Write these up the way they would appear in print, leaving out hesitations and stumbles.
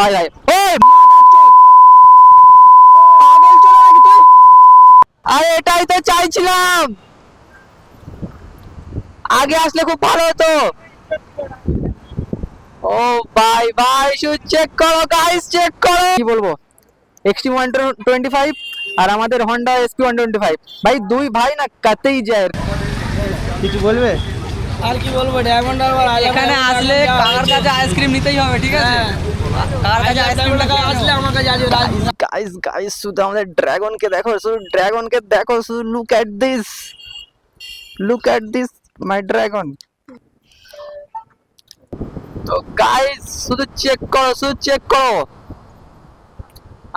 আয় আয় ওই মাদারচোদ, পাগল চলে নাকি তুই? আরে এটাই তো চাইছিলাম, আগে আসলে খুব ভালো হতো। ও ভাই ভাই শুধু চেক করো গাইস, চেক করো। কি বলবো, এক্সট্রিম 125 আর আমাদের হন্ডা এসপি 125, ভাই দুই ভাই না কাতেই যায়। কিছু বলবে? আর কি বলবো, ডায়মন্ড হারবার এখানে আসলে কাকার কাছে আইসক্রিম নিতেই হবে, ঠিক আছে? কাকার কাছে আইসক্রিম আসলে আমার কাছে আজ গাইস গাইস শুধু আমাদের ড্রাগনকে দেখো, শুধু ড্রাগনকে দেখো, শুধু look at this, look at this my dragon. তো গাইস শুধু চেক করো, শুধু চেক করো,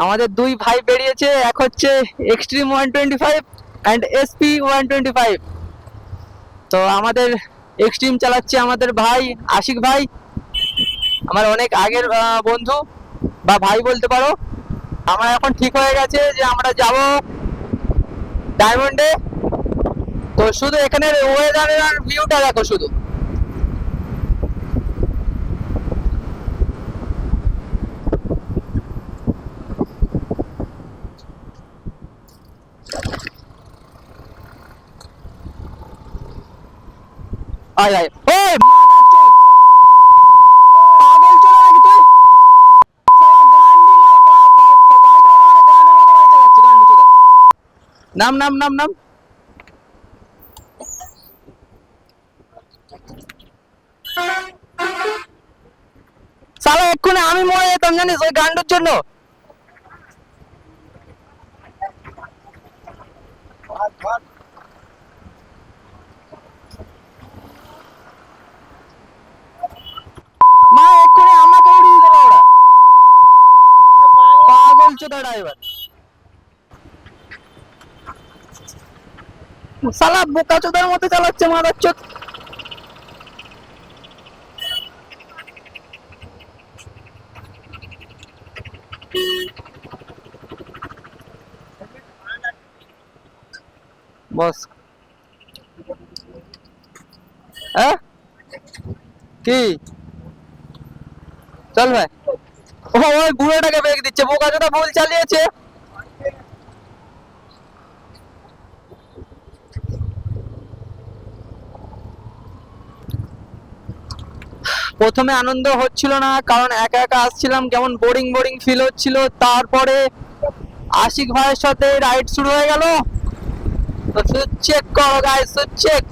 আমাদের দুই ভাই বেরিয়েছে, এক হচ্ছে এক্সট্রিম 125 অ্যান্ড এসপি 125। তো আমাদের এক্সট্রিম চালাচ্ছে আমাদের ভাই আশিক ভাই, আমার অনেক আগের বন্ধু বা ভাই বলতে পারো। আমার এখন ঠিক হয়ে গেছে যে আমরা যাব ডায়মন্ডে। তো শুধু এখানের ওয়েদারের আর ভিউটা দেখো শুধু। আয় আয় ওই মাদারচোদ, পাগল চলে নাকি তুই? শালা গান্ডু না, গাড়িটা মানে গান্ডুর মতো গাড়ি চালাচ্ছে, গান্ডু চোদা। নাম নাম নাম নাম। শালা এক্ষুনি আমি মরে যেতাম জানিস ওই গান্ডুর জন্য। মা এক্ষুনি আমাকে উড়িয়ে দিল ওরা, পাগল চোদা ড্রাইভার। শালা বোকা চোদার মতো চালাচ্ছে মাদারচোদ। বস হ্যাঁ কি চল ভাই। ও ওই বুড়োটাকে ব্রেক দিচ্ছে, বোকা চোদা ভুল চালিয়েছে। প্রথমে আনন্দ হচ্ছিল না, কারণ একা একা আসছিলাম, কেমন বোরিং বোরিং ফিল হচ্ছিল। তারপরে আশিক ভাইয়ের সাথে রাইড শুরু হয়ে গেল। তো শুধু চেক করো গাইস, শুধু চেক।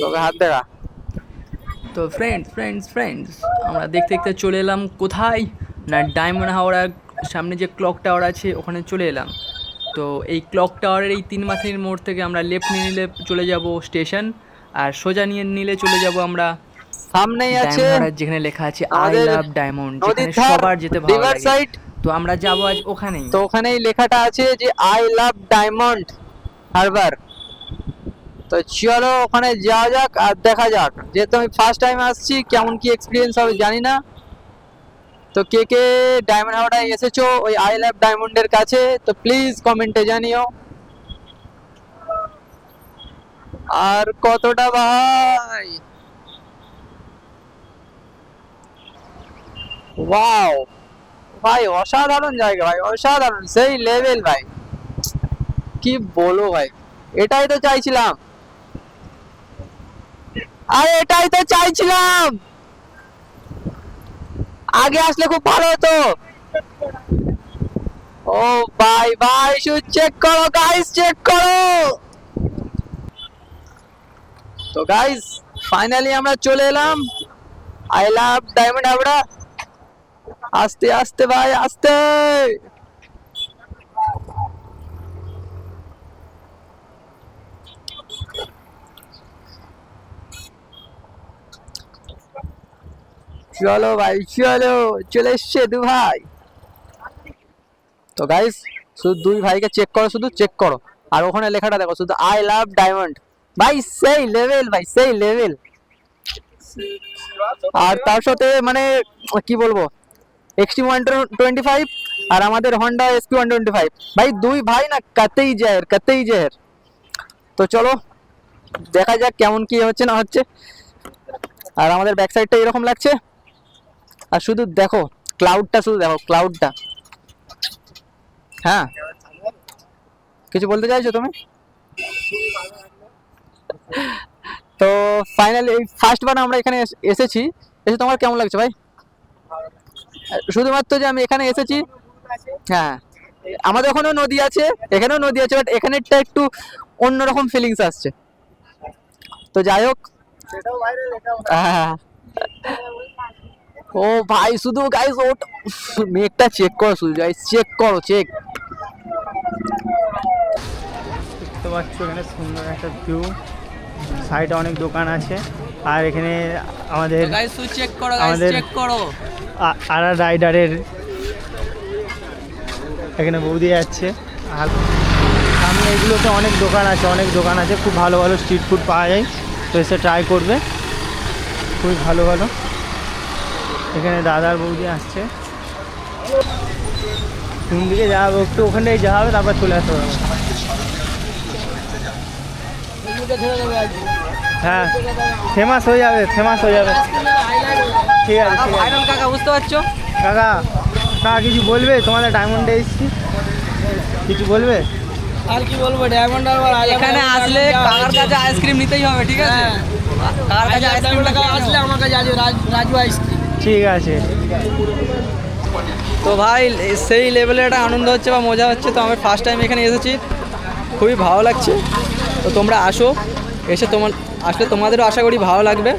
তোকে হাত দেখা। তো ফ্রেন্ডস আমরা দেখতে দেখতে চলে এলাম কোথায় না, ডায়মন্ড হাওড়ার সামনে যে ক্লক টাওয়ার আছে ওখানে চলে এলাম। তো এই ক্লক টাওয়ারের এই 3 মাথানির মোড় থেকে আমরা লেফট নিয়ে নিলে চলে যাব স্টেশন, আর সোজা নিয়ে নিলে চলে যাব আমরা সামনেই আছে ডায়মন্ড হাওড়ার যেখানে লেখা আছে আই আমাদের লাভ ডায়মন্ড, নদীর যেখানে ধার সবার যেতে ভালো রিভার লাগে। সাইড। তো আমরা যাব আজ ওখানেই। তো ওখানেই লেখাটা আছে যে আই লাভ ডায়মন্ড হারবার। তো চলো ওখানে যাওয়া যাক আর দেখা যাক, যেহেতু আমি ফার্স্ট টাইম আসছি, কেমন কি এক্সপিরিয়েন্স হবে জানি না। তো কে কে ডায়মন্ড হাওড়ায় এসেছো ওই আই লাভ ডায়মন্ডের কাছে, তো প্লিজ কমেন্টে জানিও। আর কতটা ভাই, ওয়াও ভাই, অসাধারণ জায়গা ভাই, অসাধারণ, সেই লেভেল ভাই, কি বলবো ভাই, এটাই তো চাইছিলাম, আরে এটাই তো চাইছিলাম, আগে আসলে খুব ভালো হতো। ও ভাই ভাই শুধু চেক করো গাইস, চেক করো। তো গাইস ফাইনালি আমরা চলে এলাম আই লাভ ডায়মন্ড হাবড়া। আস্তে আস্তে ভাই আস্তে। চলো ভাই চলো, চলে এসছে দু ভাই। তো গাইস শুধু দুই ভাইকে চেক করো, শুধু চেক করো, আর ওখানে লেখাটা দেখো শুধু আই লাভ ডায়মন্ড, ভাই সেই লেভেল, ভাই সেই লেভেল। আর তার সাথে মানে কি বলবো, এক্সট্রিম 125 আর আমাদের হন্ডা এসপি 125, ভাই দুই ভাই না কাতেই যায়, কাতেই যায়। তো চলো দেখা যাক কেমন কি হচ্ছে না হচ্ছে। আর আমাদের ব্যাক সাইডটা এরকম লাগছে। আর শুধু দেখো ক্লাউডটা, শুধু দেখো ক্লাউডটা। হ্যাঁ, কিছু বলতে চাইছো তুমি? তো ফাইনালি এই ফার্স্ট বার আমরা এখানে এসেছি, এসে তোমার কেমন লাগছে ভাই? শুধুমাত্র যে আমি এখানে এসেছি, হ্যাঁ আমাদের ওখানেও নদী আছে, এখানেও নদী আছে, বাট এখানেরটা একটু অন্যরকম ফিলিংস আসছে। তো যাই হোক, হ্যাঁ। ও ভাই শুধু গাইস ওটা মেঘটা চেক করো, শুধু গাইস চেক করো, চেক। দেখতে পাচ্ছ এখানে সুন্দর একটা ভিউ, সাইডে অনেক দোকান আছে। আর এখানে আমাদের গাইস তুই চেক করো, আমাদের- চেক করো। আরা রাইডারের এখানে বৌদি যাচ্ছে। আর সামনে এগুলোতে অনেক দোকান আছে, অনেক দোকান আছে, খুব ভালো ভালো স্ট্রিট ফুড পাওয়া যায়। তো এসে ট্রাই করবে, খুবই ভালো ভালো। এখানে দাদার বৌদি আসছে, কোন দিকে যাবো, একটু ওখানটাই যাওয়া হবে, তারপর চলে আসতে হবে। ছেড়ে দেবে আজকে। হ্যাঁ, ফেমাস হয়ে যাবে, ফেমাস হয়ে যাবে। ঠিক আছে, ঠিক আছে। ভাইরাল কাকা, বুঝতে পারছো? কাকা, কাকা কিছু বলবে? তোমাদের ডায়মন্ডে এসেছি, কিছু বলবে? আর কি বলবো, ডায়মন্ড হারবার এখানে আসলে কাকার কাছে আইসক্রিম নিতেই হবে, ঠিক আছে? কাকার কাছে আইসক্রিম আসলে আমার কাছে আজ রাজু আইসক্রিম। ঠিক আছে। তো ভাই সেই লেভেলে একটা আনন্দ হচ্ছে বা মজা হচ্ছে। তো আমি ফার্স্ট টাইম এখানে এসেছি, খুবই ভালো লাগছে। তো তোমরা আসো, এসে আসলে তোমাদেরও আশা করি ভালো লাগবে।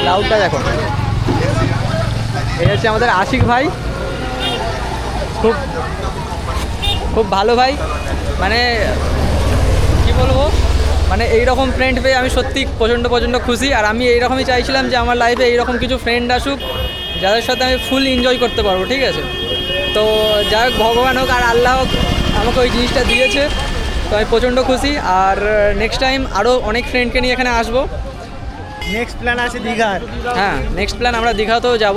ক্লাউডটা দেখো, এই হচ্ছে আমাদের আশিক ভাই, খুব খুব ভালো ভাই। মানে কি বলবো, মানে এইরকম ফ্রেন্ড পেয়ে আমি সত্যি প্রচণ্ড প্রচণ্ড খুশি। আর আমি এইরকমই চাইছিলাম যে আমার লাইফে এইরকম কিছু ফ্রেন্ড আসুক, যাদের সাথে আমি ফুল এনজয় করতে পারবো, ঠিক আছে? তো যাই হোক, ভগবান হোক আর আল্লাহ হোক আমাকে ওই জিনিসটা দিয়েছে। তো আমি প্রচণ্ড খুশি। আর নেক্সট টাইম আরও অনেক ফ্রেন্ডকে নিয়ে এখানে আসবো। নেক্সট প্ল্যান আছে দীঘার। হ্যাঁ, নেক্সট প্ল্যান আমরা দীঘাতেও যাব।